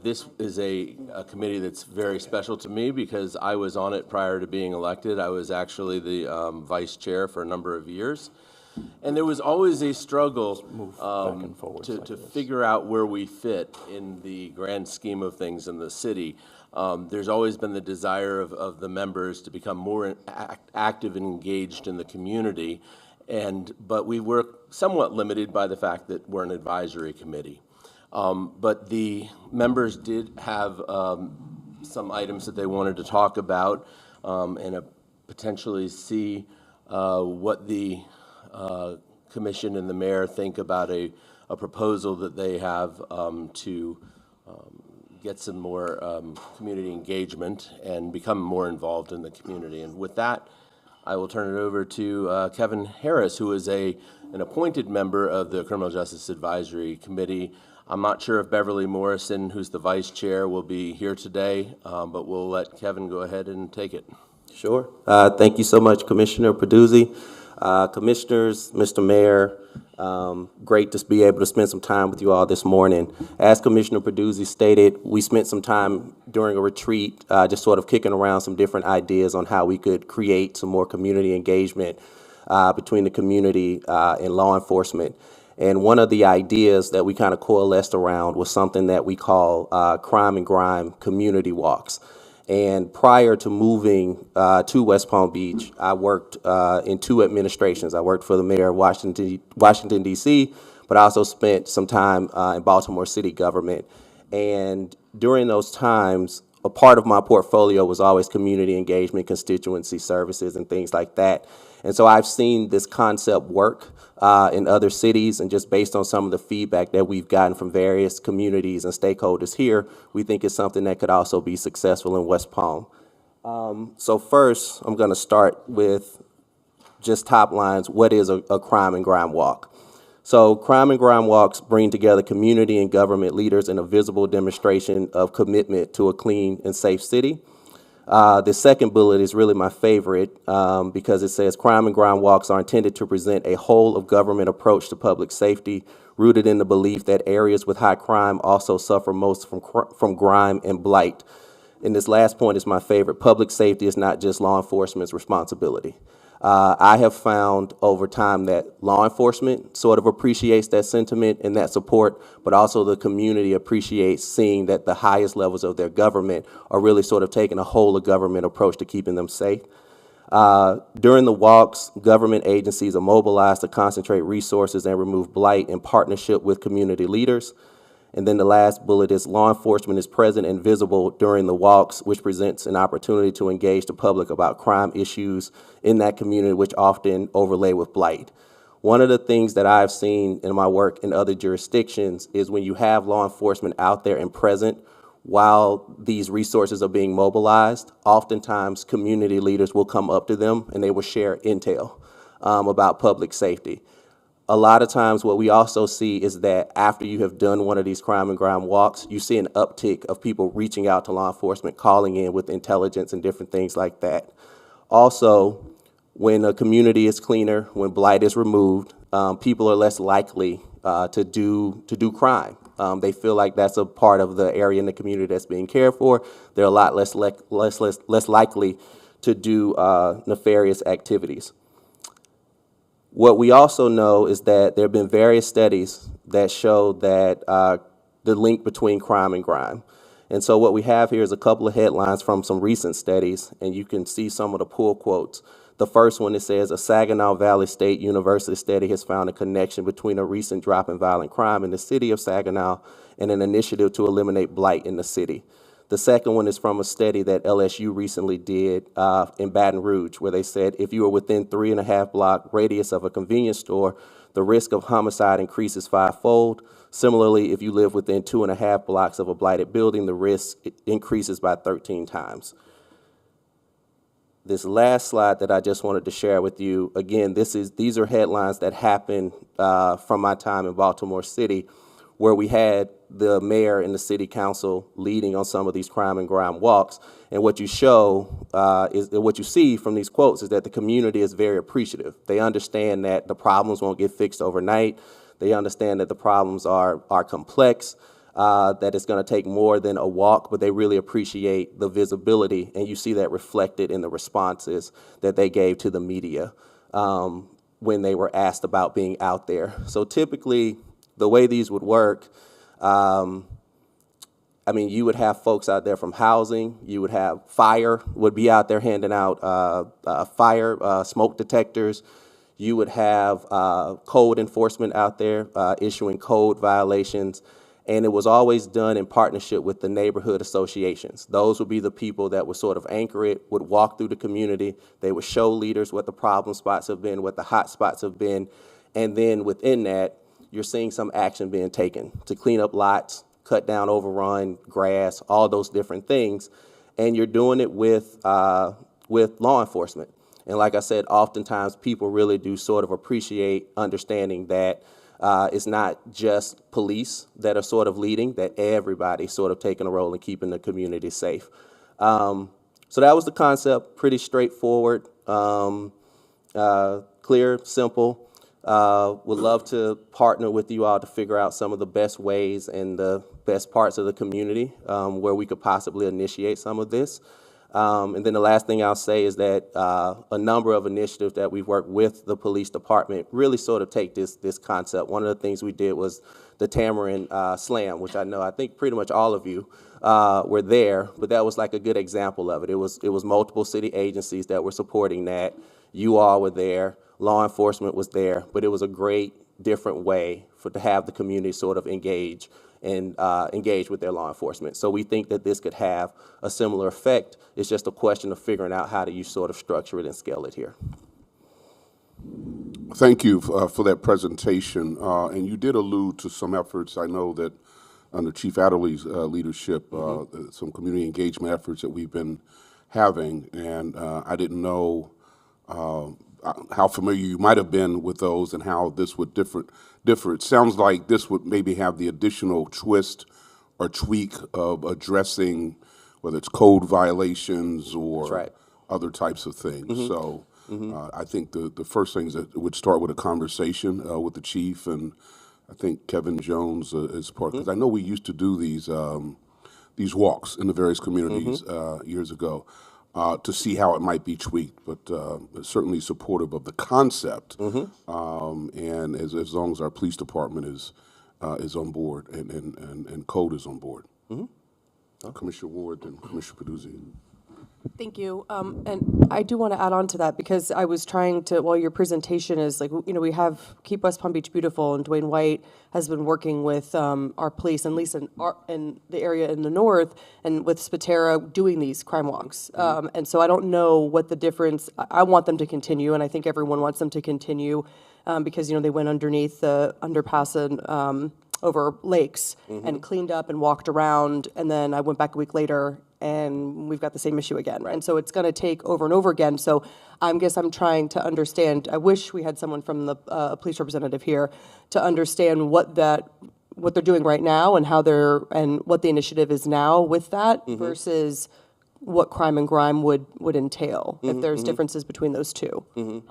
This is a committee that's very special to me because I was on it prior to being elected. I was actually the vice chair for a number of years. And there was always a struggle to figure out where we fit in the grand scheme of things in the city. There's always been the desire of the members to become more active and engaged in the community, but we were somewhat limited by the fact that we're an advisory committee. But the members did have some items that they wanted to talk about and potentially see what the commission and the mayor think about a proposal that they have to get some more community engagement and become more involved in the community. And with that, I will turn it over to Kevin Harris, who is an appointed member of the Criminal Justice Advisory Committee. I'm not sure if Beverly Morrison, who's the vice chair, will be here today, but we'll let Kevin go ahead and take it. Sure. Thank you so much, Commissioner Peduzzi. Commissioners, Mr. Mayor, great to be able to spend some time with you all this morning. As Commissioner Peduzzi stated, we spent some time during a retreat just sort of kicking around some different ideas on how we could create some more community engagement between the community and law enforcement. And one of the ideas that we kind of coalesced around was something that we call crime and grime community walks. And prior to moving to West Palm Beach, I worked in two administrations. I worked for the mayor of Washington, D.C., but I also spent some time in Baltimore city government. And during those times, a part of my portfolio was always community engagement, constituency services, and things like that. And so I've seen this concept work in other cities, and just based on some of the feedback that we've gotten from various communities and stakeholders here, we think it's something that could also be successful in West Palm. So first, I'm going to start with just top lines. What is a crime and grime walk? So crime and grime walks bring together community and government leaders in a visible demonstration of commitment to a clean and safe city. The second bullet is really my favorite because it says crime and grime walks are intended to present a whole of government approach to public safety, rooted in the belief that areas with high crime also suffer most from grime and blight. And this last point is my favorite. Public safety is not just law enforcement's responsibility. I have found over time that law enforcement sort of appreciates that sentiment and that support, but also the community appreciates seeing that the highest levels of their government are really sort of taking a whole of government approach to keeping them safe. During the walks, government agencies are mobilized to concentrate resources and remove blight in partnership with community leaders. And then the last bullet is law enforcement is present and visible during the walks, which presents an opportunity to engage the public about crime issues in that community, which often overlay with blight. One of the things that I've seen in my work in other jurisdictions is when you have law enforcement out there and present while these resources are being mobilized, oftentimes community leaders will come up to them and they will share intel about public safety. A lot of times what we also see is that after you have done one of these crime and grime walks, you see an uptick of people reaching out to law enforcement, calling in with intelligence and different things like that. Also, when a community is cleaner, when blight is removed, people are less likely to do crime. They feel like that's a part of the area in the community that's being cared for. They're a lot less likely to do nefarious activities. What we also know is that there have been various studies that show that the link between crime and grime. And so what we have here is a couple of headlines from some recent studies, and you can see some of the pull quotes. The first one, it says, a Saginaw Valley State University study has found a connection between a recent drop in violent crime in the city of Saginaw and an initiative to eliminate blight in the city. The second one is from a study that LSU recently did in Baton Rouge, where they said if you are within 3.5 block radius of a convenience store, the risk of homicide increases 5-fold. Similarly, if you live within 2.5 blocks of a blighted building, the risk increases by 13 times. This last slide that I just wanted to share with you, again, these are headlines that happened from my time in Baltimore City, where we had the mayor and the city council leading on some of these crime and grime walks. And what you show what you see from these quotes is that the community is very appreciative. They understand that the problems won't get fixed overnight. They understand that the problems are complex. that it's going to take more than a walk, but they really appreciate the visibility, and you see that reflected in the responses that they gave to the media when they were asked about being out there. So typically, the way these would work, I mean, you would have folks out there from housing, you would have fire would be out there handing out fire smoke detectors. You would have code enforcement out there issuing code violations. And it was always done in partnership with the neighborhood associations. Those would be the people that would sort of anchor it, would walk through the community. They would show leaders what the problem spots have been, what the hot spots have been. And then within that, you're seeing some action being taken to clean up lots, cut down overrun, grass, all those different things. And you're doing it with law enforcement. And like I said, oftentimes people really do sort of appreciate understanding that it's not just police that are sort of leading, that everybody's sort of taking a role in keeping the community safe. So that was the concept, pretty straightforward, clear, simple. Would love to partner with you all to figure out some of the best ways and the best parts of the community where we could possibly initiate some of this. And then the last thing I'll say is that a number of initiatives that we've worked with the police department really sort of take this concept. One of the things we did was the Tamarind Slam, which I think pretty much all of you were there, but that was like a good example of it. It was multiple city agencies that were supporting that. You all were there. Law enforcement was there, but it was a great, different way to have the community sort of engage with their law enforcement. So we think that this could have a similar effect. It's just a question of figuring out how do you sort of structure it and scale it here. Thank you for that presentation. And you did allude to some efforts. I know that under Chief Adderley's leadership, some community engagement efforts that we've been having, and I didn't know how familiar you might have been with those and how this would differ. It sounds like this would maybe have the additional twist or tweak of addressing whether it's code violations or other types of things. So I think the first thing is that it would start with a conversation with the chief, and I think Kevin Jones is part, because I know we used to do these walks in the various communities years ago. To see how it might be tweaked, but certainly supportive of the concept, and as long as our police department is on board and code is on board. Commissioner Ward and Commissioner Peduzzi. Thank you. And I do want to add on to that, because I was trying to, while your presentation is like, we have Keep West Palm Beach Beautiful, and Dwayne White has been working with our police, and at least in the area in the north, and with Spatera doing these crime walks. And so I don't know what the difference, I want them to continue, and I think everyone wants them to continue, because, they went underneath the underpass and over lakes and cleaned up and walked around, and then I went back a week later and we've got the same issue again. And so it's going to take over and over again. So I guess I'm trying to understand, I wish we had someone from the police representative here to understand what they're doing right now and and what the initiative is now with that versus what crime and grime would entail, if there's differences between those two.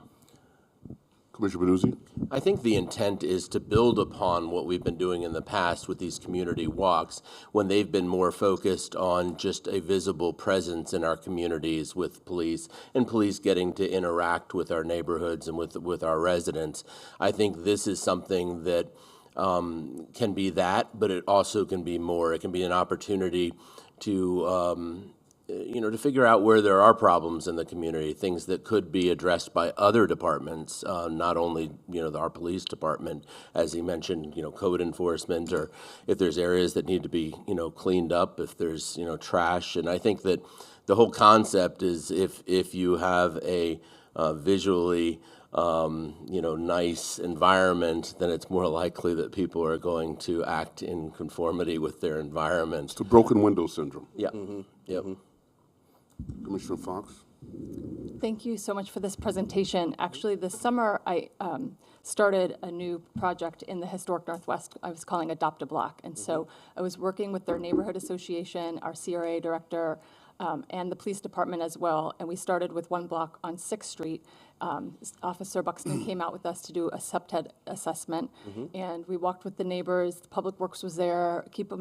Commissioner Peduzzi? I think the intent is to build upon what we've been doing in the past with these community walks, when they've been more focused on just a visible presence in our communities with police, and police getting to interact with our neighborhoods and with our residents. I think this is something that can be that, but it also can be more. It can be an opportunity to to figure out where there are problems in the community, things that could be addressed by other departments, not only, our police department, as he mentioned, code enforcement, or if there's areas that need to be, cleaned up, if there's, trash. And I think that the whole concept is if you have a visually nice environment, then it's more likely that people are going to act in conformity with their environment. It's the broken window syndrome. Yeah. Yep. Commissioner Fox? Thank you so much for this presentation. Actually, this summer, I started a new project in the historic Northwest I was calling Adopt a Block. And so I was working with their neighborhood association, our CRA director, and the police department as well. And we started with one block on 6th Street. Officer Buxton came out with us to do a subted assessment, and we walked with the neighbors. Public Works was there. Keep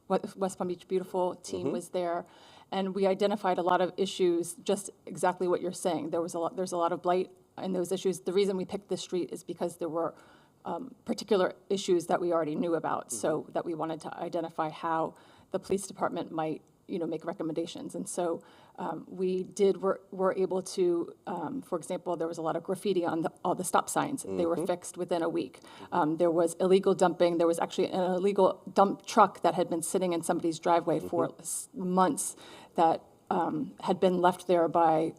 West Palm Beach Beautiful team was there, and we identified a lot of issues. Just exactly what you're saying. There's a lot of blight in those issues. The reason we picked this street is because there were particular issues that we already knew about, so that we wanted to identify how the police department might, make recommendations. And so were able to, for example, there was a lot of graffiti on all the stop signs. They were fixed within a week. There was illegal dumping. There was actually an illegal dump truck that had been sitting in somebody's driveway for months that had been left there by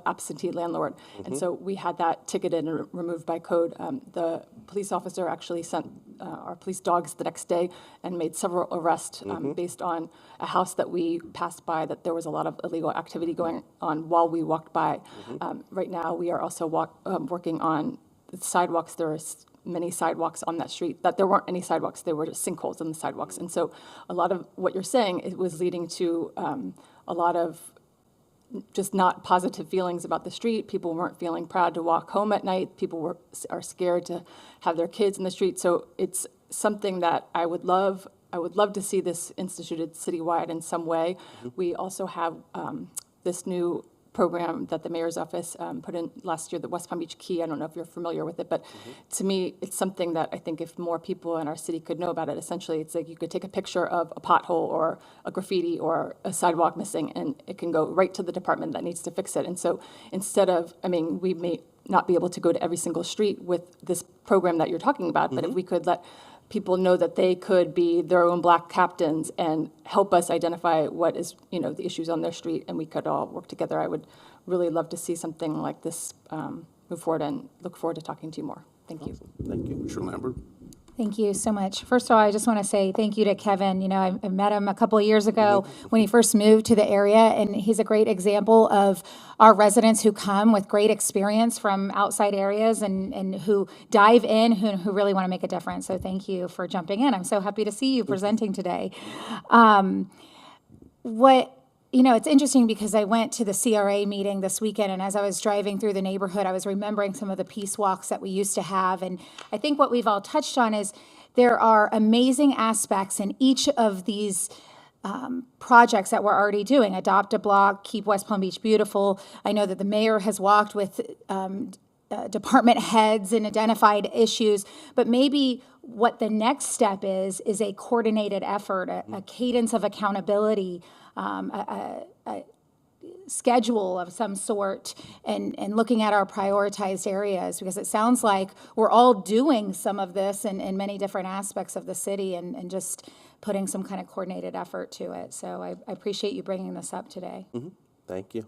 absentee landlord. And so we had that ticketed and removed by code. The police officer actually sent our police dogs the next day and made several arrests based on a house that we passed by that there was a lot of illegal activity going on while we walked by. Right now, we are also working on the sidewalks. There are many sidewalks on that street that there weren't any sidewalks. There were just sinkholes in the sidewalks. And so a lot of what you're saying, it was leading to a lot of just not positive feelings about the street. People weren't feeling proud to walk home at night. People are scared to have their kids in the street. So it's something that I would love to see this instituted citywide in some way. We also have this new program that the mayor's office put in last year, the West Palm Beach Key. I don't know if you're familiar with it, but to me, it's something that I think if more people in our city could know about it, essentially, it's like you could take a picture of a pothole or a graffiti or a sidewalk missing, and it can go right to the department that needs to fix it. And so instead of, we may not be able to go to every single street with this program that you're talking about, but if we could let people know that they could be their own black captains and help us identify what is, the issues on their street, and we could all work together. I would really love to see something like this move forward, and look forward to talking to you more. Thank you. Thank you. Commissioner Lambert? Thank you so much. First of all, I just want to say thank you to Kevin. I met him a couple of years ago when he first moved to the area, and he's a great example of our residents who come with great experience from outside areas and who dive in, who really want to make a difference. So thank you for jumping in. I'm so happy to see you presenting today. It's interesting because I went to the CRA meeting this weekend, and as I was driving through the neighborhood, I was remembering some of the peace walks that we used to have. And I think what we've all touched on is there are amazing aspects in each of these projects that we're already doing. Adopt a Block, Keep West Palm Beach Beautiful. I know that the mayor has walked with department heads and identified issues, but maybe what the next step is a coordinated effort, a cadence of accountability, a schedule of some sort, and looking at our prioritized areas, because it sounds like we're all doing some of this in many different aspects of the city, and just putting some kind of coordinated effort to it. So I appreciate you bringing this up today. Thank you.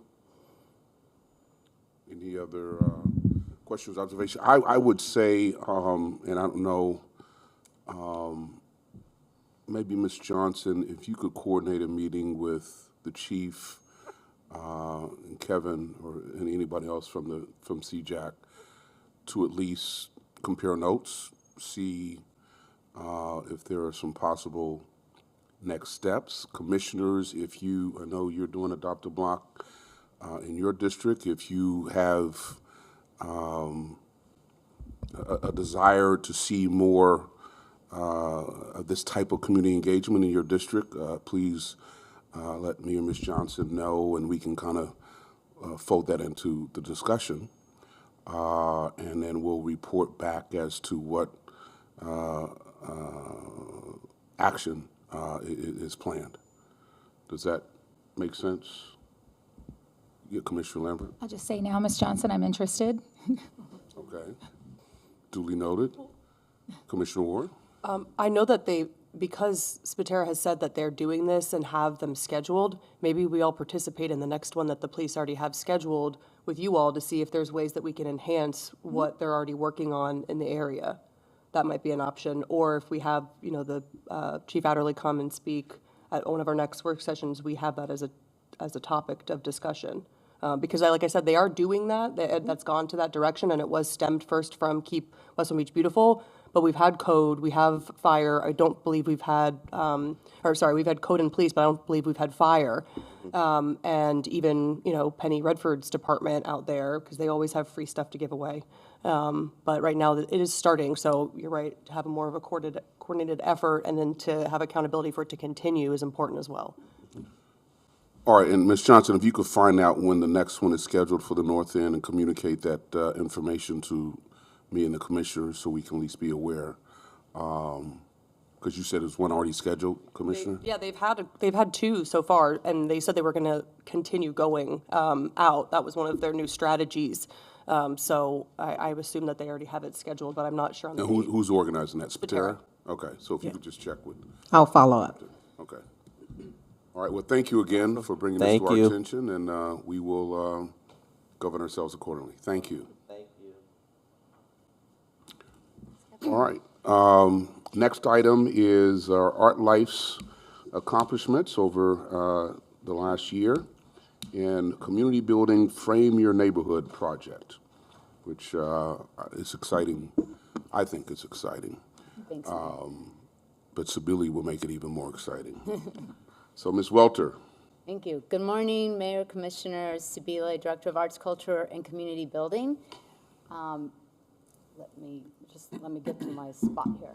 Any other questions, observations? I would say, and I don't know, maybe Ms. Johnson, if you could coordinate a meeting with the chief and Kevin and anybody else from CJAC to at least compare notes, see if there are some possible next steps. Commissioners, I know you're doing Adopt a Block in your district, if you have a desire to see more of this type of community engagement in your district, please let me and Ms. Johnson know, and we can kind of fold that into the discussion. And then we'll report back as to what action is planned. Does that make sense? Yeah, Commissioner Lambert? I'll just say now, Ms. Johnson, I'm interested. Okay. Duly noted. Commissioner Ward? I know that because Spatera has said that they're doing this and have them scheduled, maybe we all participate in the next one that the police already have scheduled with you all to see if there's ways that we can enhance what they're already working on in the area. That might be an option. Or if we have, the Chief Adderley come and speak at one of our next work sessions, we have that as a topic of discussion. Because like I said, they are doing that. That's gone to that direction, and it was stemmed first from Keep West Palm Beach Beautiful. but we've had code, we have fire. I don't believe we've had, we've had code and police, but I don't believe we've had fire. And even, Penny Redford's department out there, because they always have free stuff to give away. But right now, it is starting, so you're right, to have a more of a coordinated effort, and then to have accountability for it to continue is important as well. All right, and Ms. Johnson, if you could find out when the next one is scheduled for the North End and communicate that information to me and the commissioners so we can at least be aware. Because you said there's one already scheduled, Commissioner? Yeah, they've had two so far, and they said they were going to continue going out. That was one of their new strategies. So I assume that they already have it scheduled, but I'm not sure on the And date. who's organizing that? Spatera. Okay, so if you could just check with, I'll follow up. okay. All right, well, thank you again for bringing this Thank to our you. attention, and we will govern ourselves accordingly. Thank you. Thank you. All right. Next item is our Art Life's accomplishments over the last year in community building Frame Your Neighborhood project, which is exciting. I think it's exciting. Thanks, Mayor. But Sabili will make it even more exciting. So, Ms. Welter. Thank you. Good morning, Mayor, Commissioners, Sabila, Director of Arts, Culture, and Community Building. Let me get to my spot here.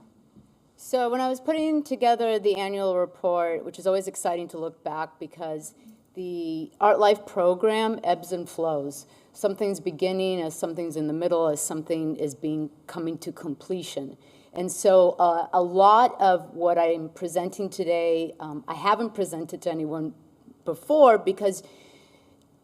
So when I was putting together the annual report, which is always exciting to look back because the Art Life program ebbs and flows. Something's beginning, as something's in the middle, as something is coming to completion. And so a lot of what I'm presenting today, I haven't presented to anyone before because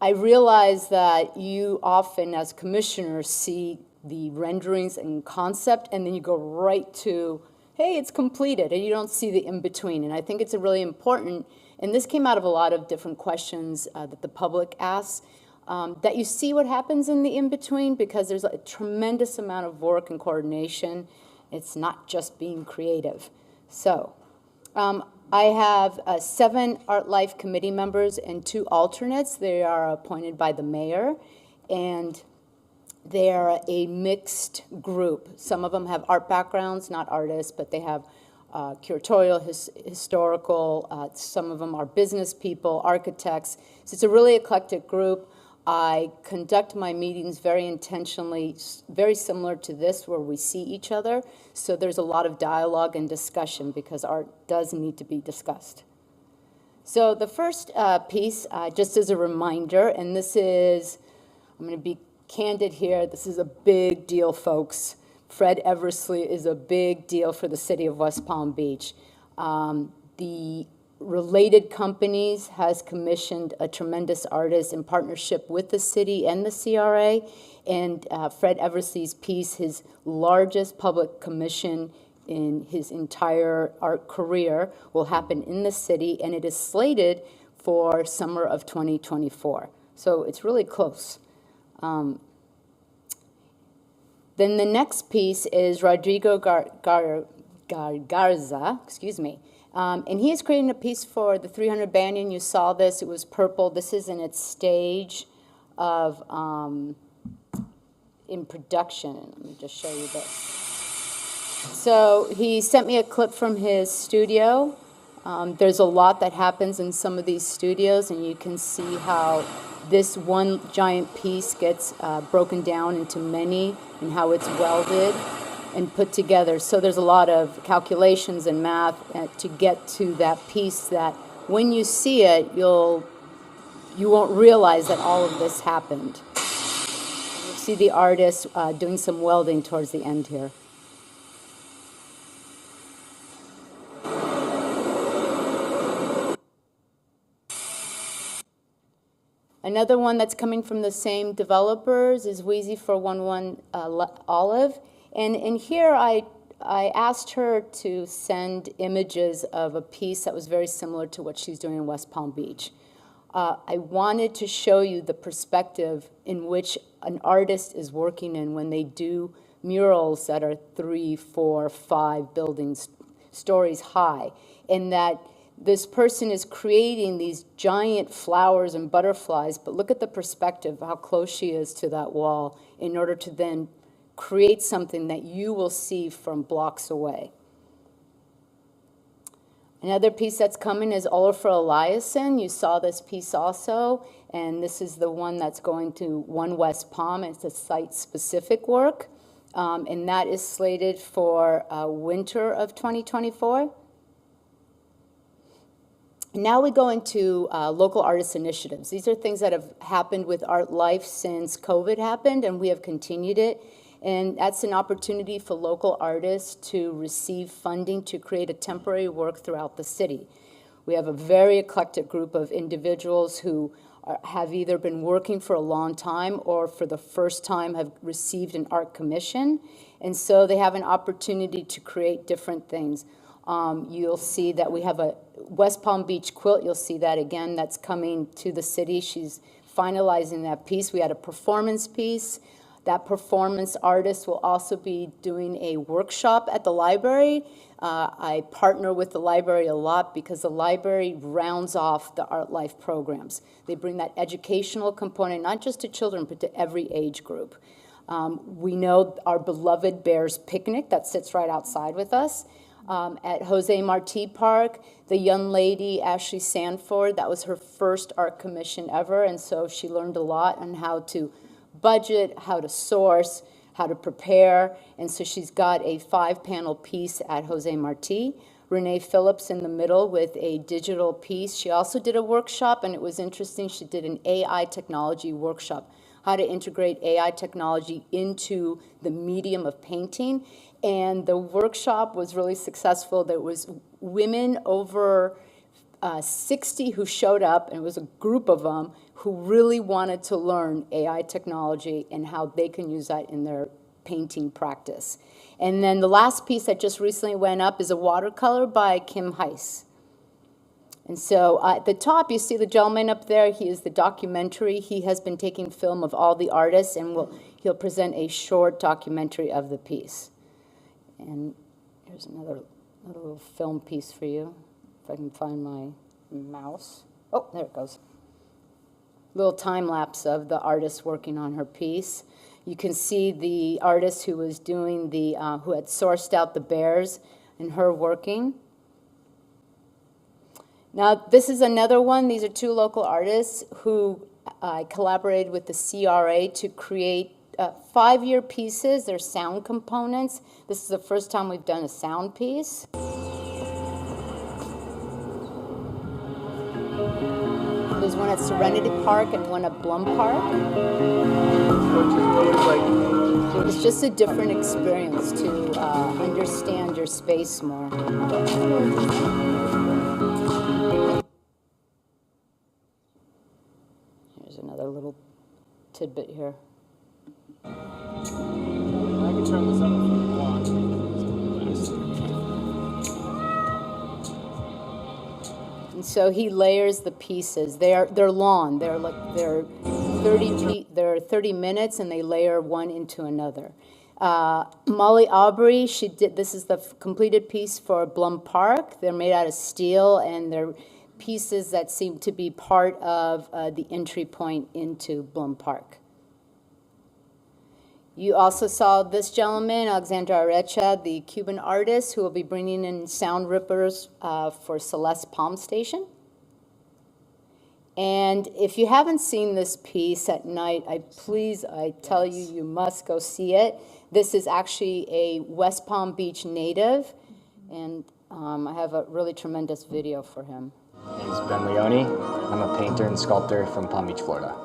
I realize that you often, as commissioners, see the renderings and concept, and then you go right to, hey, it's completed, and you don't see the in-between. And I think it's really important, and this came out of a lot of different questions that the public asks, that you see what happens in the in-between, because there's a tremendous amount of work and coordination. It's not just being creative. So I have 7 Art Life committee members and 2 alternates. They are appointed by the mayor, and they are a mixed group. Some of them have art backgrounds, not artists, but they have curatorial, historical. Some of them are business people, architects. So it's a really eclectic group. I conduct my meetings very intentionally, very similar to this, where we see each other. So there's a lot of dialogue and discussion because art does need to be discussed. So the first piece, just as a reminder, and this is, I'm going to be candid here, this is a big deal, folks. Fred Eversley is a big deal for the city of West Palm Beach. The Related Companies has commissioned a tremendous artist in partnership with the city and the CRA, and Fred Eversley's piece, his largest public commission in his entire art career, will happen in the city, and it is slated for summer of 2024. So it's really close. Then the next piece is Rodrigo Garza, excuse me. And he is creating a piece for the 300 Banyan. You saw this, it was purple. This is in its stage of, in production. Let me just show you this. So he sent me a clip from his studio. There's a lot that happens in some of these studios, and you can see how this one giant piece gets broken down into many and how it's welded and put together. So there's a lot of calculations and math to get to that piece that when you see it, you won't realize that all of this happened. You see the artist doing some welding towards the end here. Another one that's coming from the same developers is Wheezy for 11 Olive. And in here, I asked her to send images of a piece that was very similar to what she's doing in West Palm Beach. I wanted to show you the perspective in which an artist is working in when they do murals that are 3, 4, 5 buildings, stories high, and that this person is creating these giant flowers and butterflies, but look at the perspective, how close she is to that wall in order to then create something that you will see from blocks away. Another piece that's coming is Olafur Eliasson. You saw this piece also, and this is the one that's going to 1 West Palm. It's a site-specific work, and that is slated for winter of 2024. Now we go into local artist initiatives. These are things that have happened with Art Life since COVID happened, and we have continued it. And that's an opportunity for local artists to receive funding to create a temporary work throughout the city. We have a very eclectic group of individuals who have either been working for a long time or for the first time have received an art commission. And so they have an opportunity to create different things. You'll see that we have a West Palm Beach quilt. You'll see that again. That's coming to the city. She's finalizing that piece. We had a performance piece. That performance artist will also be doing a workshop at the library. I partner with the library a lot because the library rounds off the Art Life programs. They bring that educational component, not just to children, but to every age group. We know our beloved Bears Picnic that sits right outside with us. At Jose Marti Park, the young lady, Ashley Sanford, that was her first art commission ever, and so she learned a lot on how to budget, how to source, how to prepare, and so she's got a 5-panel piece at Jose Marti. Renee Phillips in the middle with a digital piece. She also did a workshop, and it was interesting. She did an AI technology workshop, how to integrate AI technology into the medium of painting. And the workshop was really successful. There was women over 60 who showed up, and it was a group of them who really wanted to learn AI technology and how they can use that in their painting practice. And then the last piece that just recently went up is a watercolor by Kim Heiss. And so at the top, you see the gentleman up there. He is the documentary. He has been taking film of all the artists, and he'll present a short documentary of the piece. And here's another little film piece for you, if I can find my mouse. Oh, there it goes. Little time lapse of the artist working on her piece. You can see the artist who was doing the, who had sourced out the bears and her working. Now, this is another one. These are 2 local artists who collaborated with the CRA to create 5-year pieces. They're sound components. This is the first time we've done a sound piece. There's one at Serenity Park and one at Blum Park. It's just a different experience to understand your space more. Here's another little tidbit here. I can turn this up if you want. And so he layers the pieces. They're long. They're 30 minutes, and they layer one into another. Molly Aubrey, she did. This is the completed piece for Blum Park. They're made out of steel, and they're pieces that seem to be part of the entry point into Blum Park. You also saw this gentleman, Alexandra Arecha, the Cuban artist, who will be bringing in sound rippers for Celeste Palm Station. And if you haven't seen this piece at night, I tell you, you must go see it. This is actually a West Palm Beach native, and I have a really tremendous video for him. My name is Ben Leone. I'm a painter and sculptor from Palm Beach, Florida.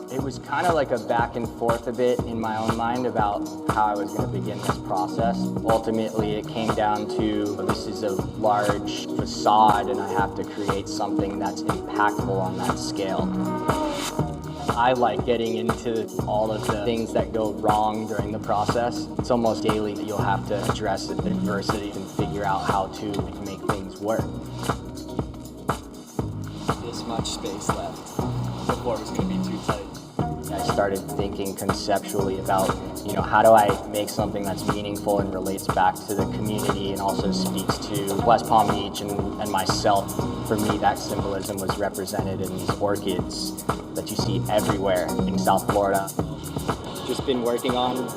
It was kind of like a back and forth a bit in my own mind about how I was going to begin this process. Ultimately, it came down to this is a large facade and I have to create something that's impactful on that scale. I like getting into all of the things that go wrong during the process. It's almost daily that you'll have to address adversity and figure out how to make things work. This much space left. The floor was going to be too tight. I started thinking conceptually about, how do I make something that's meaningful and relates back to the community and also speaks to West Palm Beach and myself. For me, that symbolism was represented in these orchids that you see everywhere in South Florida. just been working on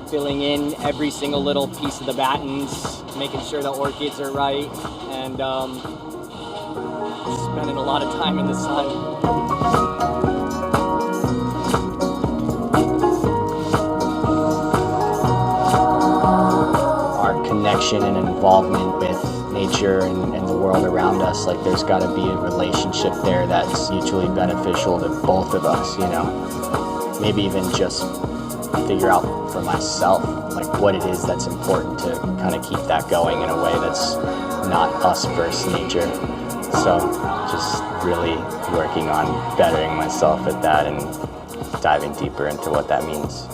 filling in every single little piece of the battens, making sure the orchids are right, and spending a lot of time in the sun. Connection and involvement with nature and the world around us, like there's got to be a relationship there that's mutually beneficial to both of us, you know. Maybe even just figure out for myself like what it is that's important to kind of keep that going in a way that's not us versus nature. So just really working on bettering myself at that and diving deeper into what that means.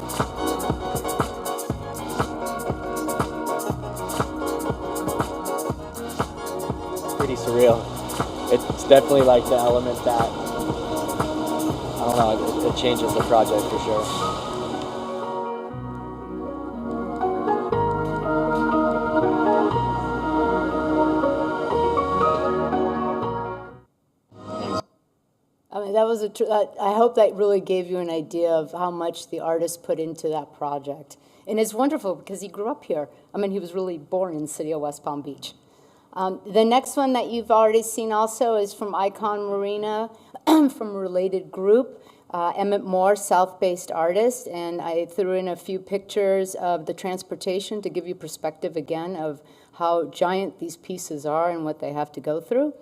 Pretty surreal. It's definitely like the element that, I don't know, it changes the project for sure. I mean, that was I hope that really gave you an idea of how much the artist put into that project. And it's wonderful because he grew up here. I mean, he was really born in the city of West Palm Beach. The next one that you've already seen also is from Icon Marina, from a related group, Emmett Moore, South-based artist, and I threw in a few pictures of the transportation to give you perspective again of how giant these pieces are and what they have to go through.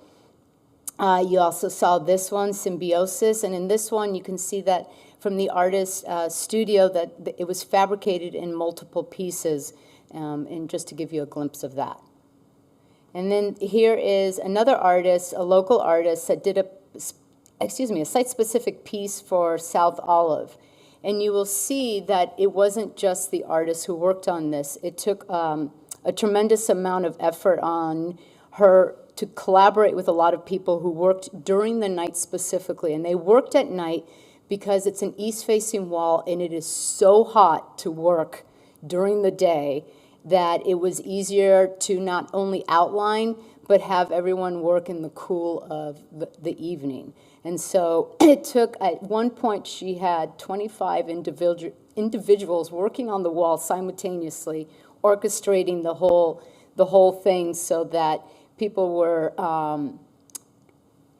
You also saw this one, Symbiosis, and in this one you can see that from the artist's studio that it was fabricated in multiple pieces, and just to give you a glimpse of that. And then here is another artist, a local artist, that did a site-specific piece for South Olive. And you will see that it wasn't just the artist who worked on this. It took a tremendous amount of effort on her to collaborate with a lot of people who worked during the night specifically. And they worked at night because it's an east-facing wall and it is so hot to work during the day that it was easier to not only outline, but have everyone work in the cool of the evening. And so it took, at one point, she had 25 individuals working on the wall simultaneously, orchestrating the whole thing so that people were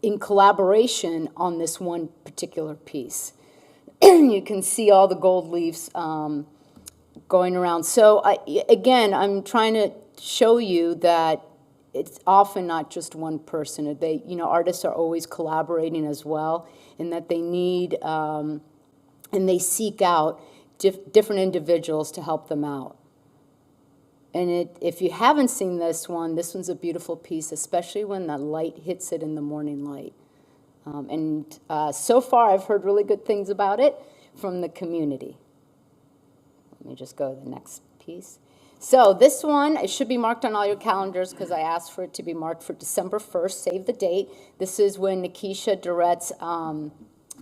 in collaboration on this one particular piece. You can see all the gold leaves going around. So again, I'm trying to show you that it's often not just one person. Artists are always collaborating as well, and that they need and they seek out different individuals to help them out. And if you haven't seen this one's a beautiful piece, especially when the light hits it in the morning light. So far, I've heard really good things about it from the community. Let me just go to the next piece. So this one, it should be marked on all your calendars because I asked for it to be marked for December 1st. Save the date. This is when Nikisha Durrett's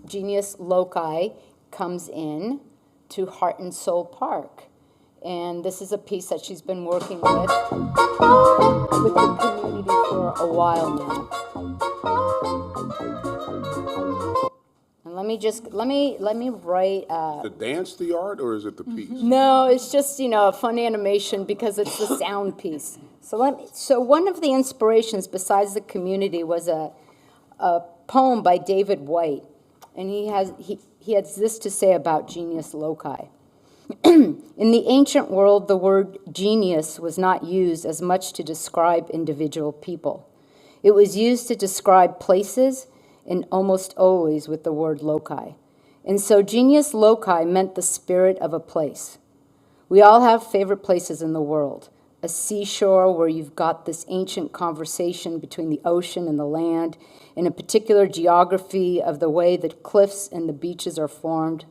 Genius Loci comes in to Heart and Soul Park. And this is a piece that she's been working with the community for a while now. And let me write. The dance, the art, or is it the piece? No, it's just a fun animation because it's the sound piece. So one of the inspirations besides the community was a poem by David White, and he has this to say about Genius Loci. In the ancient world, the word genius was not used as much to describe individual people. It was used to describe places, and almost always with the word loci. And so genius loci meant the spirit of a place. We all have favorite places in the world. A seashore where you've got this ancient conversation between the ocean and the land, in a particular geography of the way that cliffs and the beaches are formed.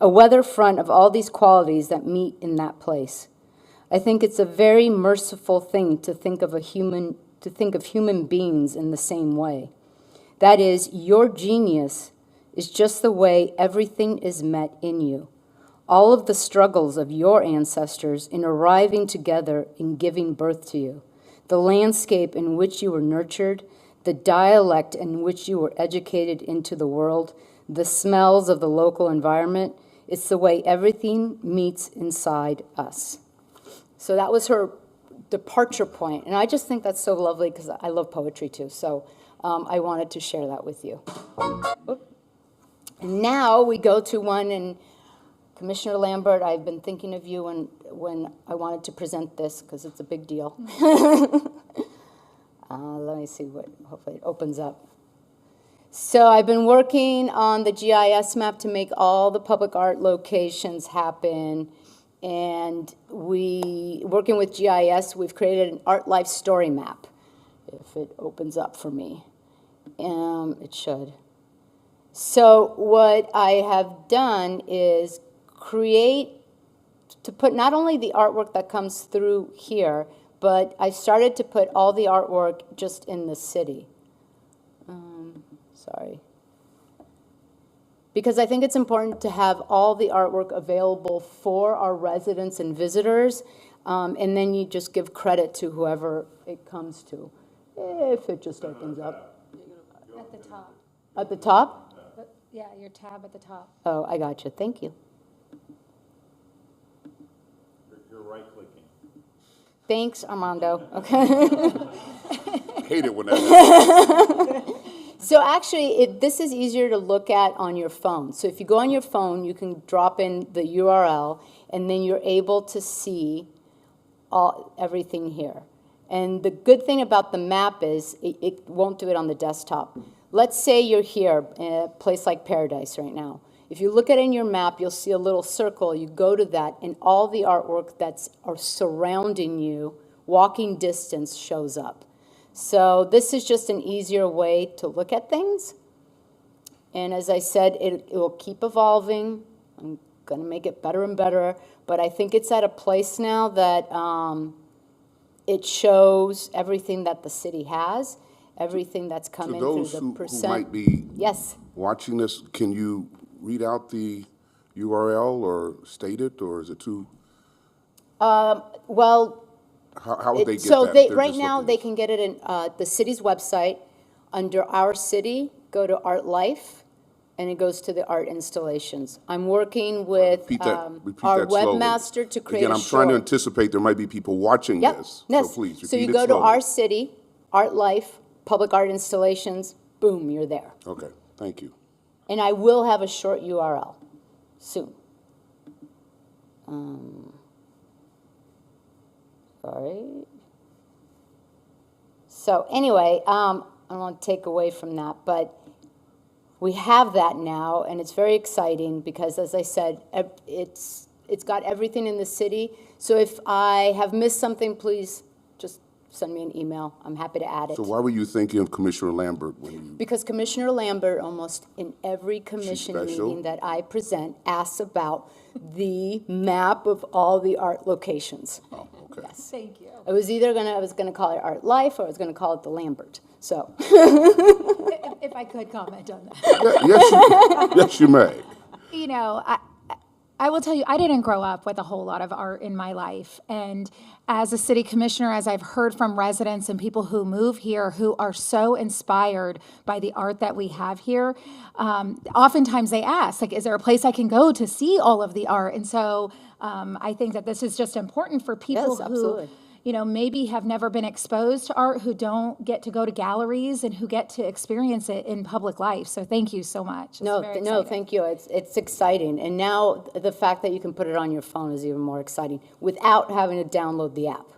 A weather front of all these qualities that meet in that place. I think it's a very merciful thing to think of human beings in the same way. That is, your genius is just the way everything is met in you. All of the struggles of your ancestors in arriving together in giving birth to you. The landscape in which you were nurtured, the dialect in which you were educated into the world, the smells of the local environment. It's the way everything meets inside us. So that was her departure point, and I just think that's so lovely because I love poetry too, so I wanted to share that with you. Oop. And now we go to one, and Commissioner Lambert, I've been thinking of you when I wanted to present this because it's a big deal. Let me see what, hopefully it opens up. So I've been working on the GIS map to make all the public art locations happen. And working with GIS, we've created an art life story map. If it opens up for me, it should. So what I have done is to put not only the artwork that comes through here, but I started to put all the artwork just in the city. Sorry. Because I think it's important to have all the artwork available for our residents and visitors, and then you just give credit to whoever it comes to, if it just opens up. At the top. At the top? Yeah, your tab at the top. Oh, I got you. Thank you. You're right-clicking. Thanks, Armando. Okay. I hate it when that happens. So actually, this is easier to look at on your phone. So if you go on your phone, you can drop in the URL, and then you're able to see everything here. And the good thing about the map is it won't do it on the desktop. Let's say you're here in a place like Paradise right now. If you look at it in your map, you'll see a little circle. You go to that, and all the artwork that's surrounding you, walking distance, shows up. So this is just an easier way to look at things. And as I said, it will keep evolving. I'm going to make it better and better. But I think it's at a place now that it shows everything that the city has, everything that's come To in those through the who percent. might be Yes. watching this, can you read out the URL or state it, or is it too? Well, How would they get so that? if they're right just now, looking? they can get it in the city's website. Under Our City, go to Art Life, and it goes to the art installations. I'm working with Repeat our that slowly. webmaster to create Again, a I'm trying to short. anti there might be people watching Yep, this. yes. So please, So you repeat it go to slowly. Our City, Art Life, Public Art Installations, boom, you're there. Okay, thank you. And I will have a short URL soon. Sorry. So anyway, I don't want to take away from that, but we have that now, and it's very exciting because, as I said, it's got everything in the city. So if I have missed something, please just send me an email. I'm happy to add it. So why were you thinking of Commissioner Lambert when you? Because Commissioner Lambert, almost in every commission special? meeting that I present, asks about the map of all the art locations. Oh, okay. Yes. Thank you. I was gonna call it Art Life, or I was gonna call it the Lambert, so. If I could comment on that. Yes, you may. You know, I will tell you, I didn't grow up with a whole lot of art in my life. And as a city commissioner, as I've heard from residents and people who move here who are so inspired by the art that we have here, oftentimes they ask, like, is there a place I can go to see all of the art? And so I think that this is just important for people Yes, absolutely. who, you know, maybe have never been exposed to art, who don't get to go to galleries and who get to experience it in public life. So thank you so much. It's No, very no, exciting. thank you. It's exciting. And now the fact that you can put it on your phone is even more exciting without having to download the app.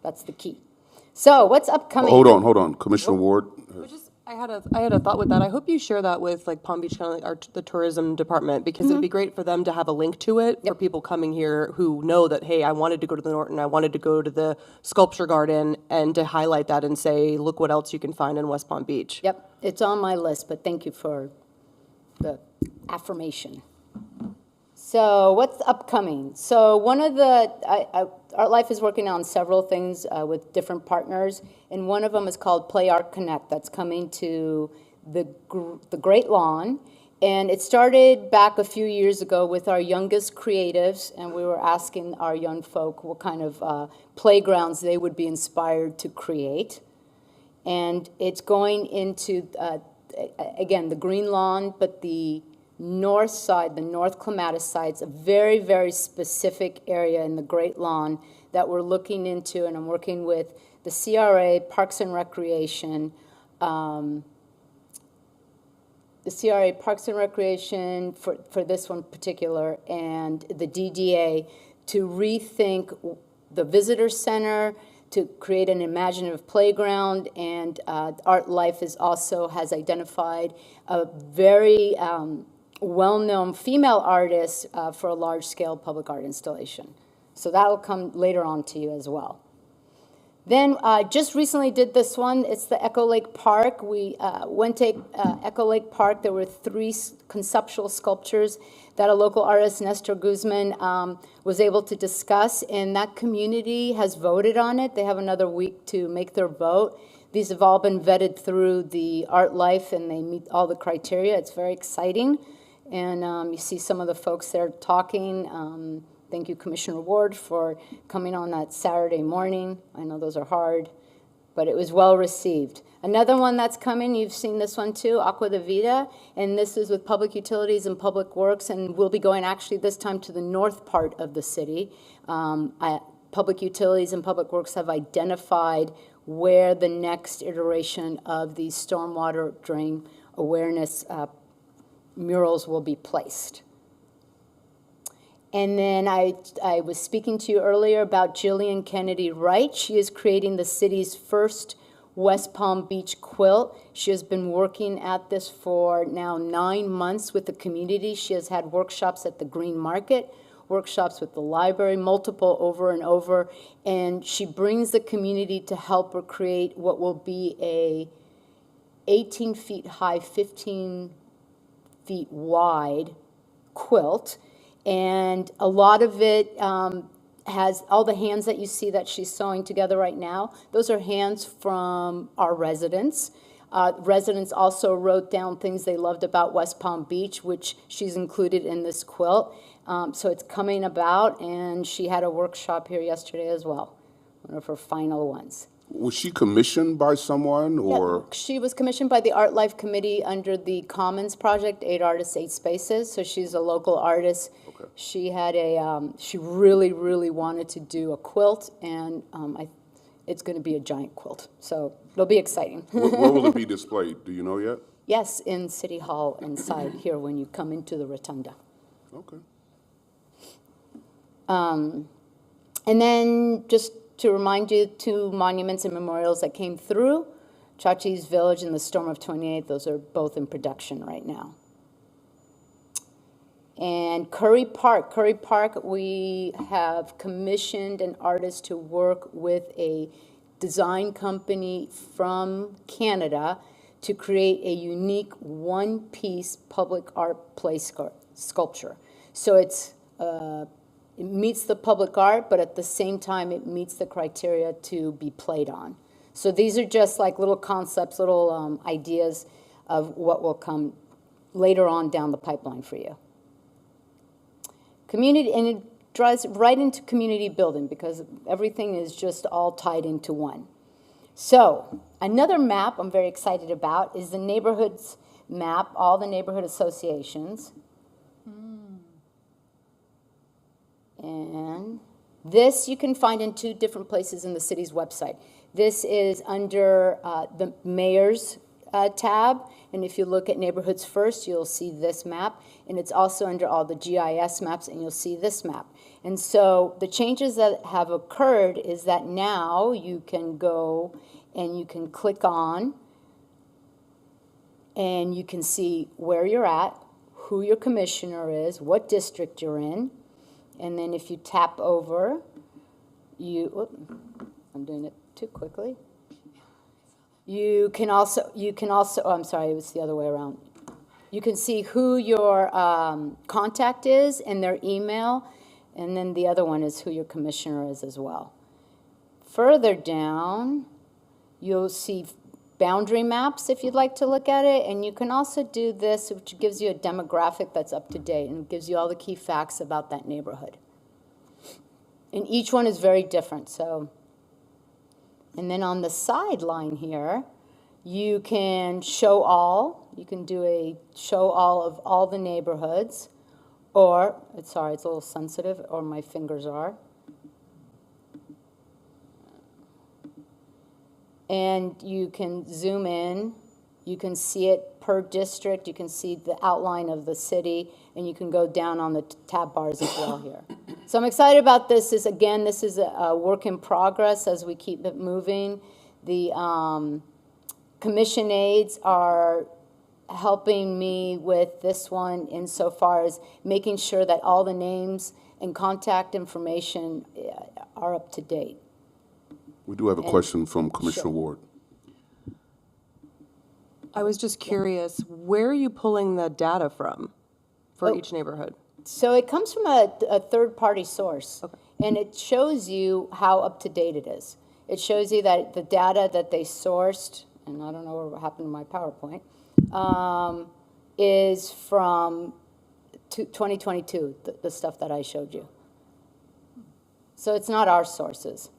That's the key. So what's upcoming? Hold on. Commissioner Ward? I had a thought with that. I hope you share that with like Palm Beach County, the tourism department, because it'd be great for them to have a link to it for people coming here who know that, hey, I wanted to go to the Norton, I wanted to go to the sculpture garden, and to highlight that and say, look what else you can find in West Palm Beach. Yep, it's on my list, but thank you for the affirmation. So what's upcoming? So one of the, Art Life is working on several things with different partners, and one of them is called Play Art Connect. That's coming to the Great Lawn, and it started back a few years ago with our youngest creatives, and we were asking our young folk what kind of playgrounds they would be inspired to create. And it's going into, again, the green lawn, but the north side, the North Clematis side. It's a very, very specific area in the Great Lawn that we're looking into, and I'm working with the CRA, Parks and Recreation, for this one particular, and the DDA to rethink the visitor center, to create an imaginative playground, and Art Life has identified a very well-known female artist for a large-scale public art installation. So that'll come later on to you as well. Then just recently did this one. It's the Echo Lake Park. We went to Echo Lake Park. There were 3 conceptual sculptures that a local artist, Nestor Guzman, was able to discuss, and that community has voted on it. They have another week to make their vote. These have all been vetted through the Art Life, and they meet all the criteria. It's very exciting, and you see some of the folks there talking. Thank you, Commissioner Ward, for coming on that Saturday morning. I know those are hard, but it was well received. Another one that's coming, you've seen this one too, Aqua de Vida, and this is with Public Utilities and Public Works, and we'll be going actually this time to the north part of the city. Public Utilities and Public Works have identified where the next iteration of the stormwater drain awareness murals will be placed. And then I was speaking to you earlier about Jillian Kennedy Wright. She is creating the city's first West Palm Beach quilt. She has been working at this for now 9 months with the community. She has had workshops at the Green Market, workshops with the library, multiple over and over, and she brings the community to help her create what will be a 18 feet high, 15 feet wide quilt. And a lot of it has all the hands that you see that she's sewing together right now. Those are hands from our residents. Residents also wrote down things they loved about West Palm Beach, which she's included in this quilt. So it's coming about, and she had a workshop here yesterday as well, one of her final ones. Was she commissioned by someone, or? Yeah, she was commissioned by the Art Life Committee under the Commons Project, 8 Artists, 8 Spaces. So she's a local artist. Okay. She had she really, really wanted to do a quilt, and it's going to be a giant quilt. So it'll be exciting. Where will it be displayed? Do you know yet? Yes, in City Hall inside here when you come into the rotunda. Okay. And then just to remind you, 2 monuments and memorials that came through, Chachi's Village and the Storm of 28, those are both in production right now. And Curry Park, we have commissioned an artist to work with a design company from Canada to create a unique one-piece public art play sculpture. So it meets the public art, but at the same time, it meets the criteria to be played on. So these are just like little concepts, little ideas of what will come later on down the pipeline for you. Community, and it drives right into community building because everything is just all tied into one. So another map I'm very excited about is the neighborhoods map, all the neighborhood associations. And this you can find in 2 different places in the city's website. This is under the mayor's tab, and if you look at neighborhoods first, you'll see this map, and it's also under all the GIS maps, and you'll see this map. And so the changes that have occurred is that now you can go and you can click on, and you can see where you're at, who your commissioner is, what district you're in. And then if you tap over, I'm doing it too quickly. You can also, oh, I'm sorry, it was the other way around. You can see who your contact is and their email, and then the other one is who your commissioner is as well. Further down, you'll see boundary maps if you'd like to look at it, and you can also do this, which gives you a demographic that's up to date and gives you all the key facts about that neighborhood. And each one is very different, so. And then on the sideline here, you can show all, You can do a show all of all the neighborhoods, or, sorry, it's a little sensitive, or my fingers are. And you can zoom in, you can see it per district, you can see the outline of the city, and you can go down on the tab bars as well here. So I'm excited about this. This is a work in progress as we keep it moving. The commission aides are helping me with this one insofar as making sure that all the names and contact information are up to date. We do have a question from Commissioner Ward. I was just curious, where are you pulling the data from for each neighborhood? So it comes from a third-party source, and it shows you how up-to-date it is. It shows you that the data that they sourced, and I don't know what happened to my PowerPoint, is from 2022, the stuff that I showed you. So it's not our sources.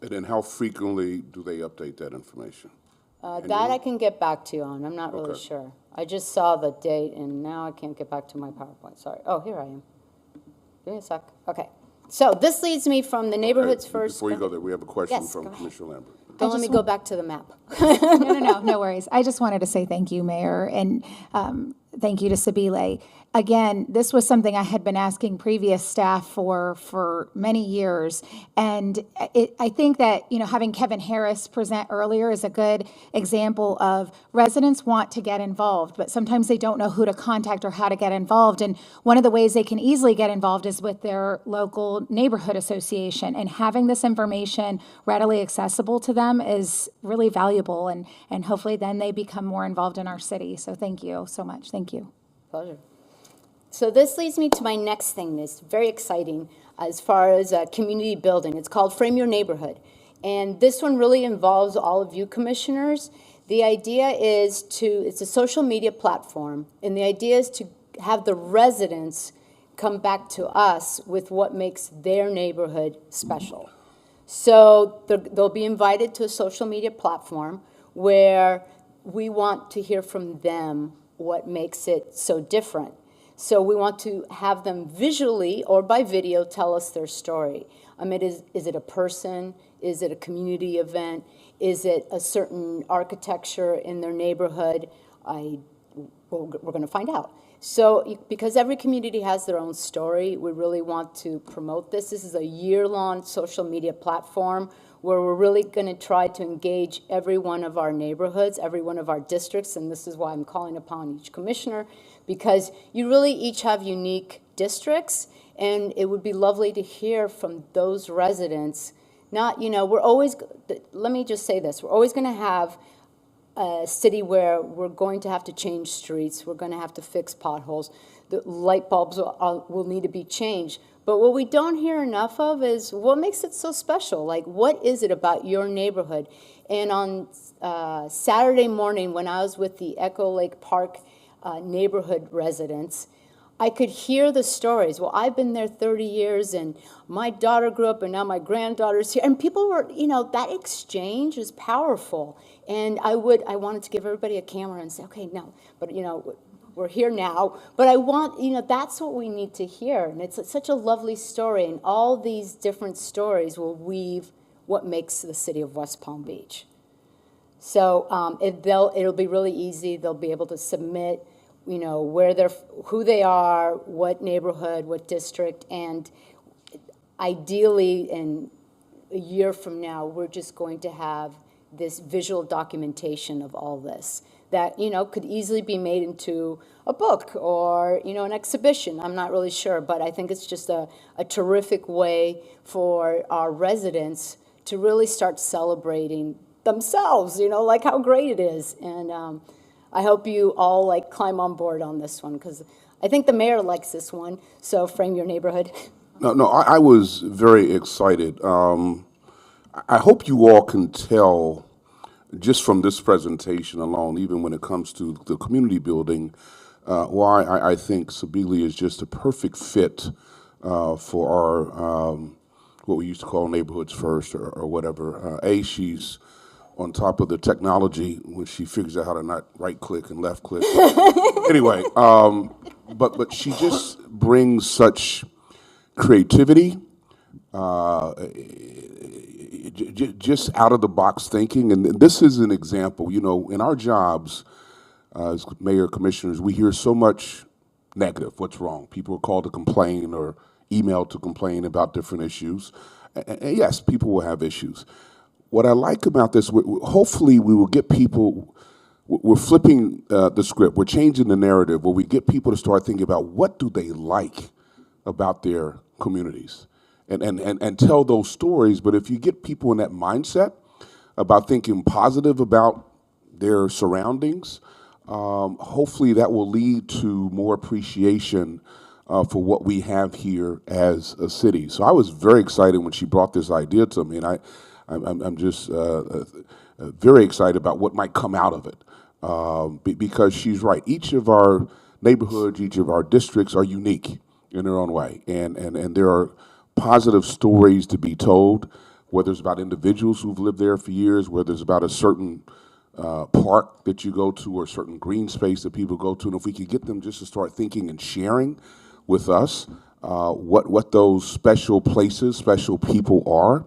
And then how frequently do they update that information? That I can get back to you on. I'm not really Okay. sure. I just saw the date, and now I can't get back to my PowerPoint. Sorry. Oh, here I am. Give me a sec. Okay. So this leads me from the neighborhoods Okay, first. Before you go there, we have a question Yes, from go ahead. Commissioner Lambert. Don't let me go back to the map. No worries. I just wanted to say thank you, Mayor, and thank you to Sabile. Again, this was something I had been asking previous staff for many years, and I think that, having Kevin Harris present earlier is a good example of residents want to get involved, but sometimes they don't know who to contact or how to get involved, and one of the ways they can easily get involved is with their local neighborhood association, and having this information readily accessible to them is really valuable, and hopefully then they become more involved in our city. So thank you so much. Thank you. Pleasure. So this leads me to my next thing that's very exciting as far as community building. It's called Frame Your Neighborhood. And this one really involves all of you commissioners. The idea is it's a social media platform, and the idea is to have the residents come back to us with what makes their neighborhood special. So they'll be invited to a social media platform where we want to hear from them what makes it so different. So we want to have them visually or by video tell us their story. Is it a person? Is it a community event? Is it a certain architecture in their neighborhood? We're going to find out. So because every community has their own story, we really want to promote this. This is a year-long social media platform where we're really going to try to engage every one of our neighborhoods, every one of our districts, and this is why I'm calling upon each commissioner, because you really each have unique districts, and it would be lovely to hear from those residents. Let me just say this, we're always going to have a city where we're going to have to change streets, we're going to have to fix potholes, the light bulbs will need to be changed. But what we don't hear enough of is what makes it so special. Like, what is it about your neighborhood? And on Saturday morning, when I was with the Echo Lake Park neighborhood residents, I could hear the stories. Well, I've been there 30 years, and my daughter grew up, and now my granddaughter's here. And people were, that exchange is powerful. And I wanted to give everybody a camera and say, okay, no, but, we're here now, but I want, that's what we need to hear. And it's such a lovely story, and all these different stories will weave what makes the city of West Palm Beach. So it'll be really easy. They'll be able to submit, who they are, what neighborhood, what district, and ideally in a year from now, we're just going to have this visual documentation of all this that, could easily be made into a book or, an exhibition. I'm not really sure, but I think it's just a terrific way for our residents to really start celebrating themselves, like how great it is. And I hope you all climb on board on this one, because I think the mayor likes this one. So Frame Your Neighborhood. No, I was very excited. I hope you all can tell just from this presentation alone, even when it comes to the community building, why I think Sabili is just a perfect fit for our, what we used to call neighborhoods first or whatever. She's on top of the technology when she figures out how to not right click and left click. Anyway, but she just brings such creativity, just out of the box thinking. And this is an example, you know, in our jobs as mayor commissioners, we hear so much negative. What's wrong? People are called to complain or emailed to complain about different issues. And yes, people will have issues. What I like about this, hopefully we will get people, we're flipping the script, we're changing the narrative where we get people to start thinking about what do they like about their communities and tell those stories. But if you get people in that mindset about thinking positive about their surroundings, hopefully that will lead to more appreciation for what we have here as a city. So I was very excited when she brought this idea to me, and I'm just very excited about what might come out of it, because she's right. Each of our neighborhoods, each of our districts are unique in their own way, and there are positive stories to be told, whether it's about individuals who've lived there for years, whether it's about a certain park that you go to or a certain green space that people go to, and if we could get them just to start thinking and sharing with us what those special places, special people are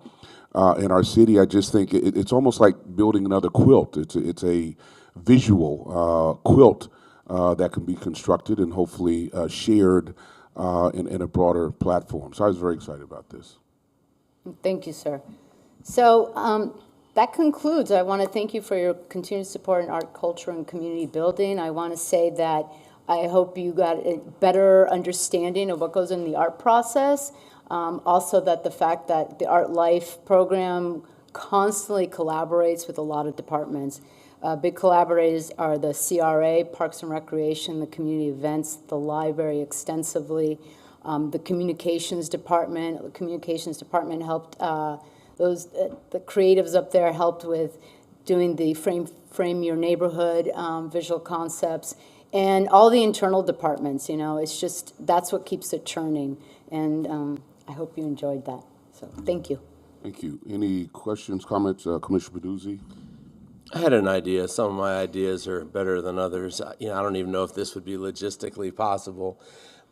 in our city, I just think it's almost like building another quilt. It's a visual quilt that can be constructed and hopefully shared in a broader platform. So I was very excited about this. Thank you, sir. So that concludes. I want to thank you for your continued support in art, culture, and community building. I want to say that I hope you got a better understanding of what goes in the art process. Also that the fact that the Art Life program constantly collaborates with a lot of departments. Big collaborators are the CRA, Parks and Recreation, the community events, the library extensively, the communications department. The communications department helped the creatives up there helped with doing the frame your neighborhood visual concepts, and all the internal departments. You know, it's just that's what keeps it churning, and I hope you enjoyed that. So thank you. Thank you. Any questions, comments, Commissioner Peduzzi? I had an idea. Some of my ideas are better than others. You know, I don't even know if this would be logistically possible,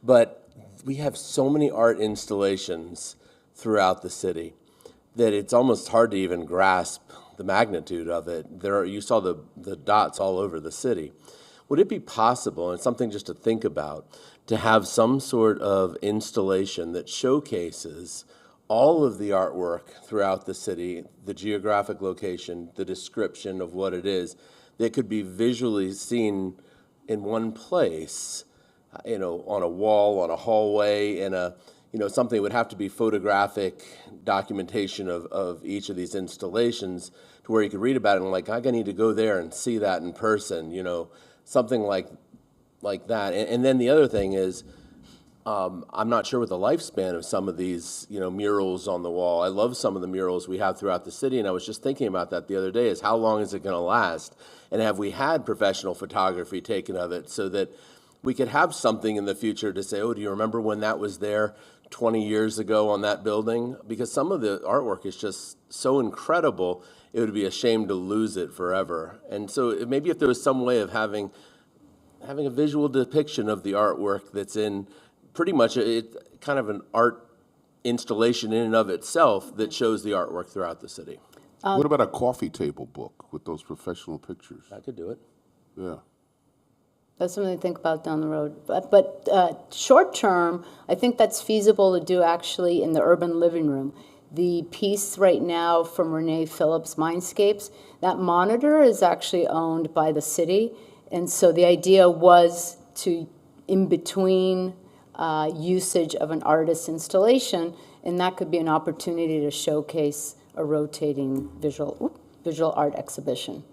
but we have so many art installations throughout the city that it's almost hard to even grasp the magnitude of it. You saw the dots all over the city. Would it be possible, and it's something just to think about, to have some sort of installation that showcases all of the artwork throughout the city, the geographic location, the description of what it is, that could be visually seen in one place, you know, on a wall, on a hallway, in a, you know, something would have to be photographic documentation of each of these installations to where you could read about it and like, I need to go there and see that in person, you know, something like that. And then the other thing is, I'm not sure what the lifespan of some of these, you know, murals on the wall. I love some of the murals we have throughout the city, and I was just thinking about that the other day, is how long is it going to last? And have we had professional photography taken of it so that we could have something in the future to say, oh, do you remember when that was there 20 years ago on that building? Because some of the artwork is just so incredible, it would be a shame to lose it forever. And so maybe if there was some way of having a visual depiction of the artwork that's in pretty much kind of an art installation in and of itself that shows the artwork throughout the city. What about a coffee table book with those professional pictures? I could do it. Yeah. That's something to think about down the road. But short term, I think that's feasible to do actually in the urban living room. The piece right now from Renee Phillips, Mindscapes, that monitor is actually owned by the city. And so the idea was to, in between usage of an artist's installation, and that could be an opportunity to showcase a rotating visual art exhibition.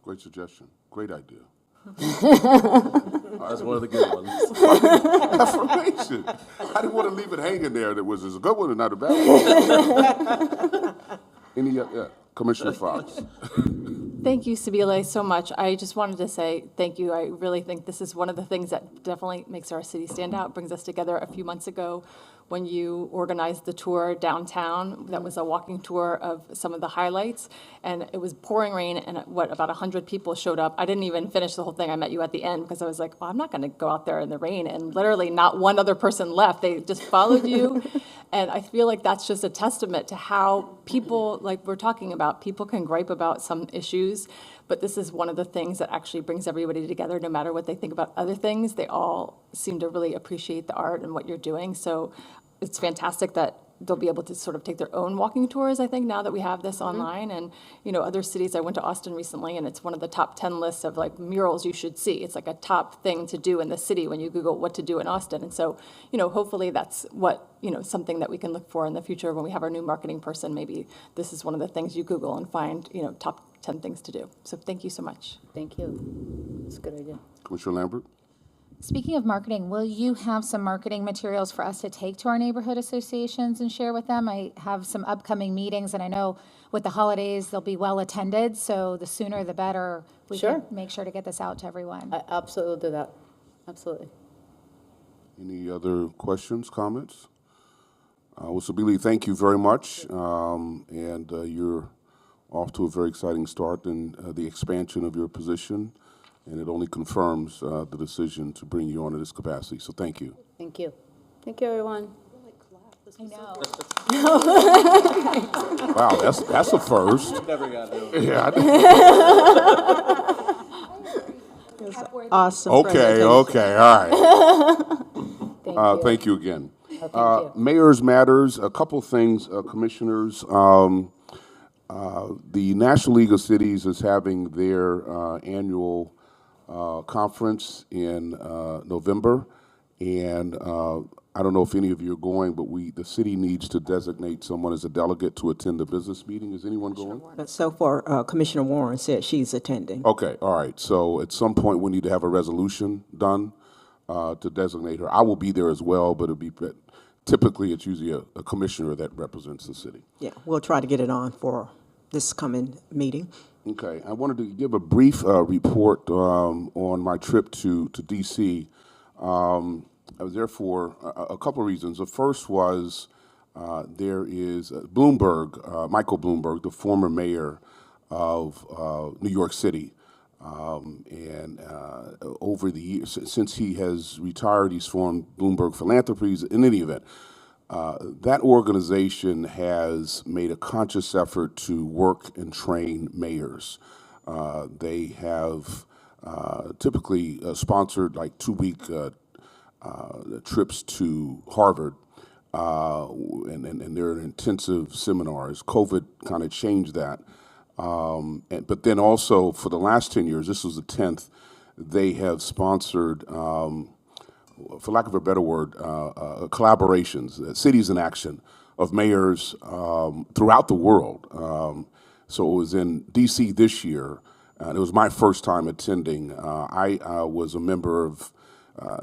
Great suggestion. Great idea. That's one of the good ones. Affirmation. I didn't want to leave it hanging there. That was a good one or not a bad one. Any Commissioner Fox. Thank you, Sabile, so much. I just wanted to say thank you. I really think this is one of the things that definitely makes our city stand out, brings us together. A few months ago, when you organized the tour downtown. That was a walking tour of some of the highlights, and it was pouring rain, and about 100 people showed up. I didn't even finish the whole thing. I met you at the end because I was like, well, I'm not going to go out there in the rain, and literally not one other person left. They just followed you, and I feel like that's just a testament to how people, like we're talking about, people can gripe about some issues, but this is one of the things that actually brings everybody together, no matter what they think about other things. They all seem to really appreciate the art and what you're doing. So it's fantastic that they'll be able to sort of take their own walking tours, I think, now that we have this online. And, other cities, I went to Austin recently, and it's one of the top 10 lists of, like, murals you should see. It's like a top thing to do in the city when you Google what to do in Austin. And so, hopefully that's what, something that we can look for in the future when we have our new marketing person. Maybe this is one of the things you Google and find, top 10 things to do. So thank you so much. Thank you. That's a good idea. Commissioner Lambert? Speaking of marketing, will you have some marketing materials for us to take to our neighborhood associations and share with them? I have some upcoming meetings, and I know with the holidays, they'll be well attended, so the sooner the better. We Sure. can make sure to get this out to everyone. I absolutely do that. Absolutely. Any other questions, comments? Well, Sabili, thank you very much. And you're off to a very exciting start in the expansion of your position, and it only confirms the decision to bring you on in this capacity. So thank you. Thank you. Thank you, everyone. I know. Wow, that's a first. Never got it. Yeah. Awesome. Okay, all right. Thank you. Thank you again. Oh, thank you. Mayor's Matters, a couple things, commissioners. The National League of Cities is having their annual conference in November, and I don't know if any of you are going, but the city needs to designate someone as a delegate to attend the business meeting. Is anyone going? So far, Commissioner Warren said she's attending. Okay, all right. So at some point, we need to have a resolution done to designate her. I will be there as well, but typically it's usually a commissioner that represents the city. Yeah, we'll try to get it on for this coming meeting. Okay, I wanted to give a brief report on my trip to D.C. I was there for a couple of reasons. The first was there is Michael Bloomberg, the former mayor of New York City. And over the years, since he has retired, he's formed Bloomberg Philanthropies. In any event, that organization has made a conscious effort to work and train mayors. They have typically sponsored like 2-week trips to Harvard, and they're intensive seminars. COVID kind of changed that. But then also for the last 10 years, this was the 10th, they have sponsored, for lack of a better word, collaborations, cities in action of mayors throughout the world. So it was in D.C. this year, and it was my first time attending. I was a member of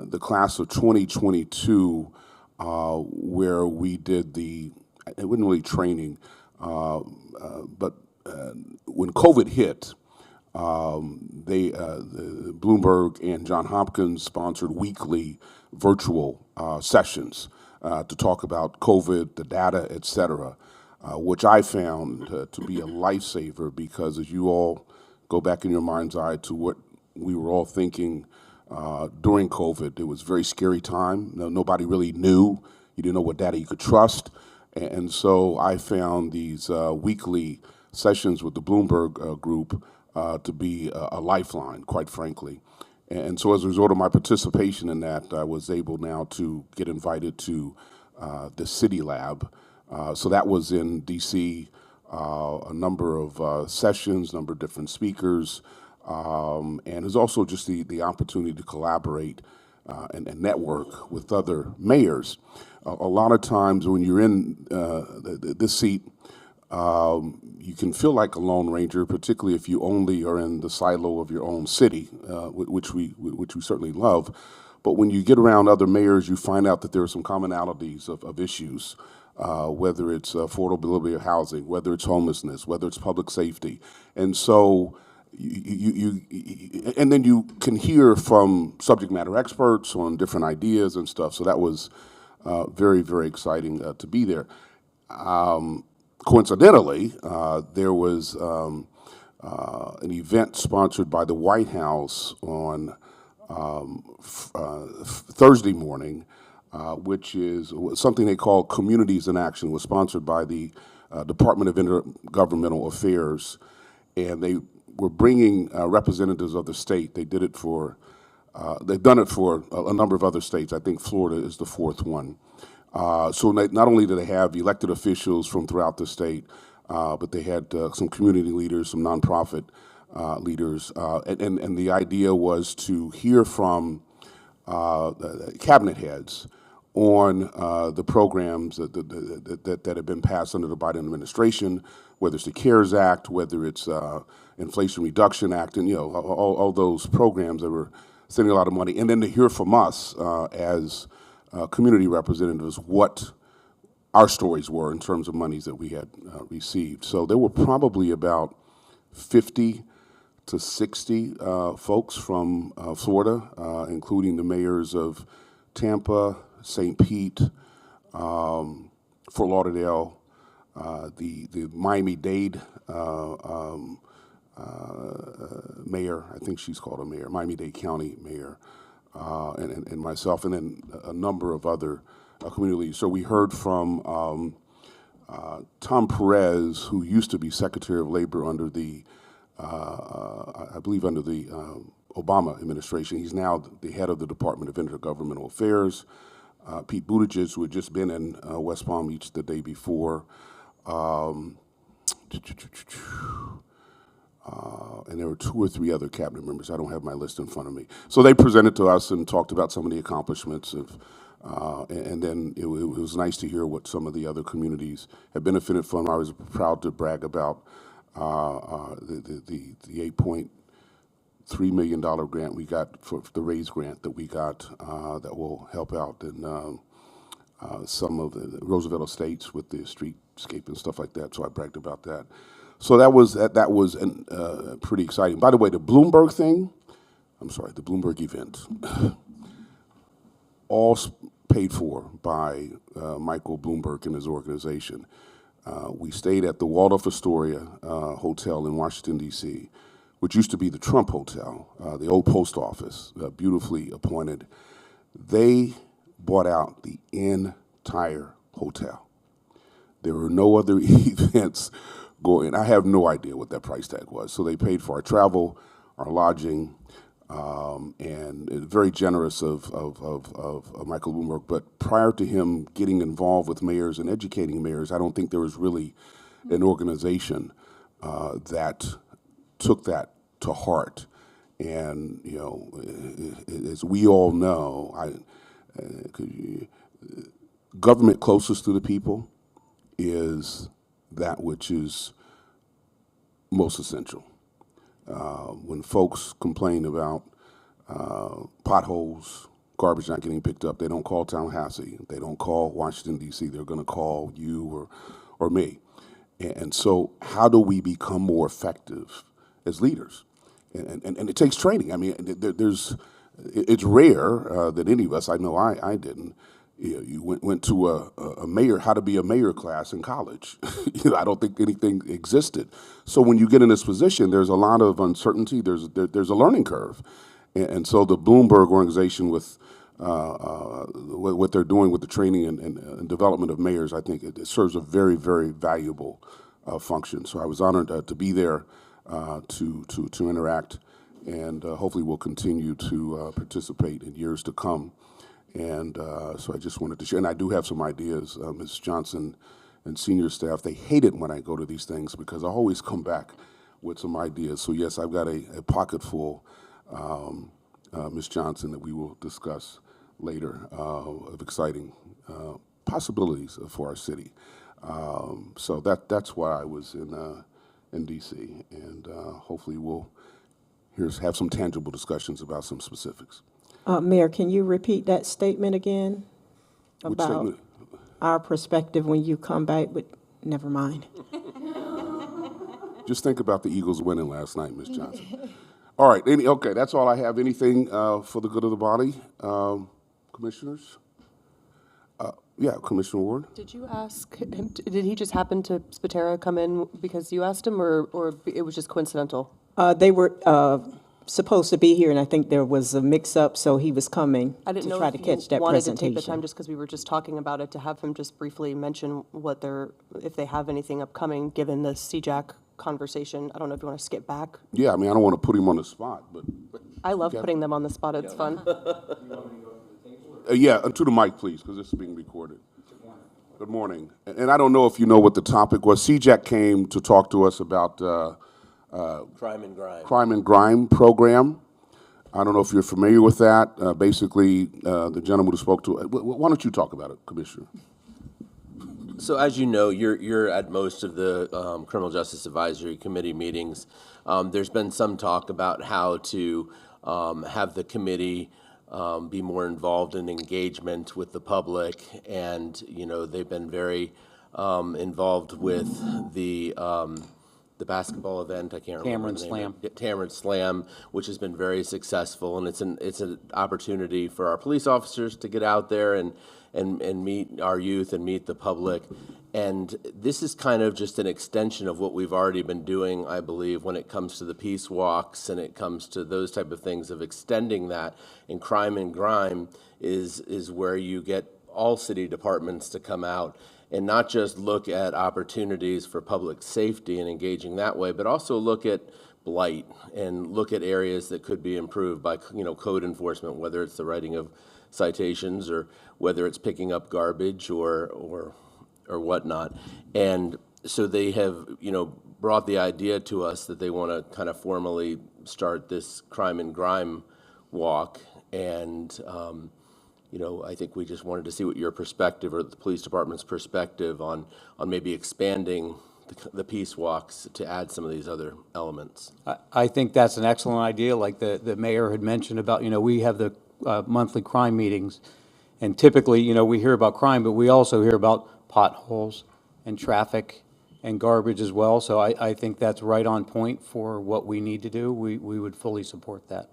the class of 2022, where we did it wasn't really training, but when COVID hit, Bloomberg and Johns Hopkins sponsored weekly virtual sessions to talk about COVID, the data, et cetera, which I found to be a lifesaver, because as you all go back in your mind's eye to what we were all thinking during COVID, it was a very scary time. Nobody really knew. You didn't know what data you could trust. And so I found these weekly sessions with the Bloomberg group to be a lifeline, quite frankly. And so as a result of my participation in that, I was able now to get invited to the City Lab. So that was in D.C., a number of sessions, number of different speakers, and there's also just the opportunity to collaborate and network with other mayors. A lot of times when you're in this seat, you can feel like a lone ranger, particularly if you only are in the silo of your own city, which we certainly love. But when you get around other mayors, you find out that there are some commonalities of issues, whether it's affordability of housing, whether it's homelessness, whether it's public safety. And so and then you can hear from subject matter experts on different ideas and stuff. So that was very, very exciting to be there. Coincidentally, there was an event sponsored by the White House on Thursday morning, which is something they call Communities in Action. It was sponsored by the Department of Intergovernmental Affairs, and they were bringing representatives of the state. They did it for, they've done it for a number of other states. I think Florida is the fourth one. So not only do they have elected officials from throughout the state, but they had some community leaders, some nonprofit leaders, and the idea was to hear from cabinet heads on the programs that have been passed under the Biden administration, whether it's the CARES Act, whether it's Inflation Reduction Act, and all those programs that were sending a lot of money, and then to hear from us as community representatives what our stories were in terms of monies that we had received. So there were probably about 50 to 60 folks from Florida, including the mayors of Tampa, St. Pete, Fort Lauderdale, the Miami-Dade mayor, I think she's called a mayor, Miami-Dade County mayor, and myself, and then a number of other community leaders. So we heard from Tom Perez, who used to be Secretary of Labor under the, I believe under the Obama administration. He's now the head of the Department of Intergovernmental Affairs. Pete Buttigieg, who had just been in West Palm Beach the day before. And there were 2 or 3 other cabinet members. I don't have my list in front of me. So they presented to us and talked about some of the accomplishments of, and then it was nice to hear what some of the other communities have benefited from. I was proud to brag about the $8.3 million grant we got for the RAISE grant that we got that will help out in some of the Roosevelt estates with the streetscape and stuff like that. So I bragged about that. So that was pretty exciting. By the way, the Bloomberg thing, the Bloomberg event, all paid for by Michael Bloomberg and his organization. We stayed at the Waldorf Astoria Hotel in Washington, D.C., which used to be the Trump Hotel, the old post office, beautifully appointed. They bought out the entire hotel. There were no other events going. I have no idea what that price tag was. So they paid for our travel, our lodging, and very generous of Michael Bloomberg. But prior to him getting involved with mayors and educating mayors, I don't think there was really an organization that took that to heart. And as we all know, government closest to the people is that which is most essential. When folks complain about potholes, garbage not getting picked up, they don't call Tallahassee, they don't call Washington, D.C., they're going to call you or me. And so how do we become more effective as leaders? And it takes training. I mean, it's rare that any of us, I know I didn't, you went to a mayor, how to be a mayor class in college. I don't think anything existed. So when you get in this position, there's a lot of uncertainty. There's a learning curve, and so the Bloomberg organization with what they're doing with the training and development of mayors, I think it serves a very, very valuable function. So I was honored to be there to interact, and hopefully we'll continue to participate in years to come. And so I just wanted to share, and I do have some ideas. Ms. Johnson and senior staff, they hate it when I go to these things because I always come back with some ideas. So yes, I've got a pocket full, Ms. Johnson, that we will discuss later of exciting possibilities for our city. So that's why I was in D.C., and hopefully we'll have some tangible discussions about some specifics. Mayor, can you repeat that statement again? Which About statement? our perspective when you come back with, never mind. Just think about the Eagles winning last night, Ms. Johnson. All right, okay, that's all I have. Anything for the good of the body, commissioners? Yeah, Commissioner Ward? Did you ask him, did he just happen to Spatera come in because you asked him, or it was just coincidental? They were supposed to be here, and I think there was a mix-up, so he was coming I didn't to know try if to catch you that wanted to take the time, presentation. just because we were just talking about it, to have him just briefly mention what they're, if they have anything upcoming, given the CJAC conversation. I don't know if you want to skip back. Yeah, I mean, I don't want to put him on the spot, but, I love putting them on the spot, it's fun. yeah, to the mic, please, because this is being recorded. Good morning. And I don't know if you know what the topic was. CJAC came to talk to us about Crime and grime. Crime and Grime program. I don't know if you're familiar with that. Basically, the gentleman who spoke to, why don't you talk about it, Commissioner? So as you know, you're at most of the Criminal Justice Advisory Committee meetings. There's been some talk about how to have the committee be more involved in engagement with the public, and they've been very involved with the basketball event. I can't remember the name of it. Tamarind Slam, which has been very successful, and it's an opportunity for our police officers to get out there and meet our youth and meet the public. And this is kind of just an extension of what we've already been doing, I believe, when it comes to the peace walks and it comes to those type of things, of extending that. And Crime and Grime is where you get all city departments to come out and not just look at opportunities for public safety and engaging that way, but also look at blight and look at areas that could be improved by code enforcement, whether it's the writing of citations or whether it's picking up garbage or whatnot. And so they have brought the idea to us that they want to kind of formally start this Crime and Grime walk. And I think we just wanted to see what your perspective, or the police department's perspective, on maybe expanding the peace walks to add some of these other elements. I think that's an excellent idea, like the mayor had mentioned about, we have the monthly crime meetings, and typically, we hear about crime, but we also hear about potholes and traffic and garbage as well. So I think that's right on point for what we need to do. We would fully support that.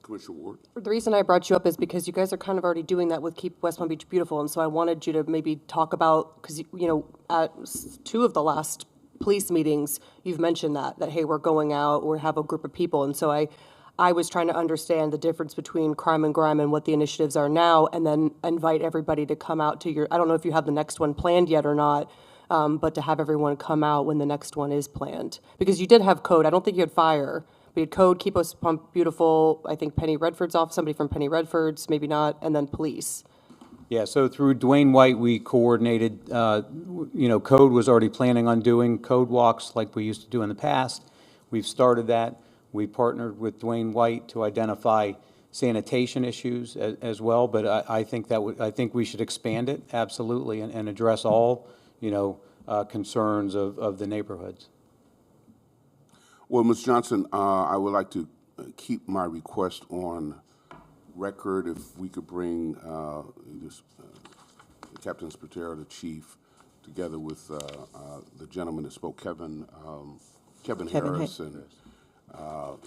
Commissioner Ward? The reason I brought you up is because you guys are kind of already doing that with Keep West Palm Beach Beautiful, and so I wanted you to maybe talk about, because at two of the last police meetings, you've mentioned that hey, we're going out, or have a group of people, and so I was trying to understand the difference between Crime and Grime and what the initiatives are now, and then invite everybody to come out to I don't know if you have the next one planned yet or not, but to have everyone come out when the next one is planned. Because you did have code, I don't think you had fire. We had code, Keep Us Pump Beautiful, I think Penny Redford's off, somebody from Penny Redford's, maybe not, and then police. Yeah, so through Dwayne White, we coordinated, Code was already planning on doing code walks like we used to do in the past. We've started that. We partnered with Dwayne White to identify sanitation issues as well, but I think I think we should expand it, absolutely, and address all, concerns of the neighborhoods. Well, Ms. Johnson, I would like to keep my request on record. If we could bring Captain Spatera, the chief, together with the gentleman that spoke, Kevin Harris, and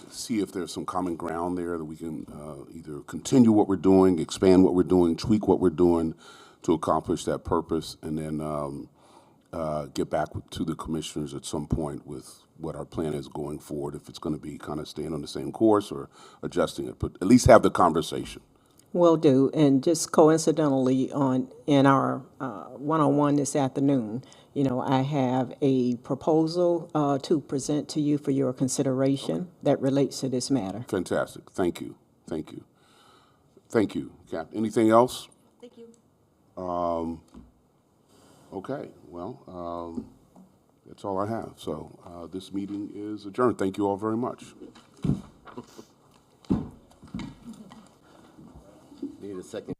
see if there's some common ground there that we can either continue what we're doing, expand what we're doing, tweak what we're doing to accomplish that purpose, and then get back to the commissioners at some point with what our plan is going forward, if it's going to be kind of staying on the same course or adjusting it, but at least have the conversation. Will do. And just coincidentally, in our one-on-one this afternoon, I have a proposal to present to you for your consideration that relates to this matter. Fantastic. Thank you. Thank you. Thank you, Cap. Anything else? Thank you. Okay. Well, that's all I have. So this meeting is adjourned. Thank you all very much. Need a second.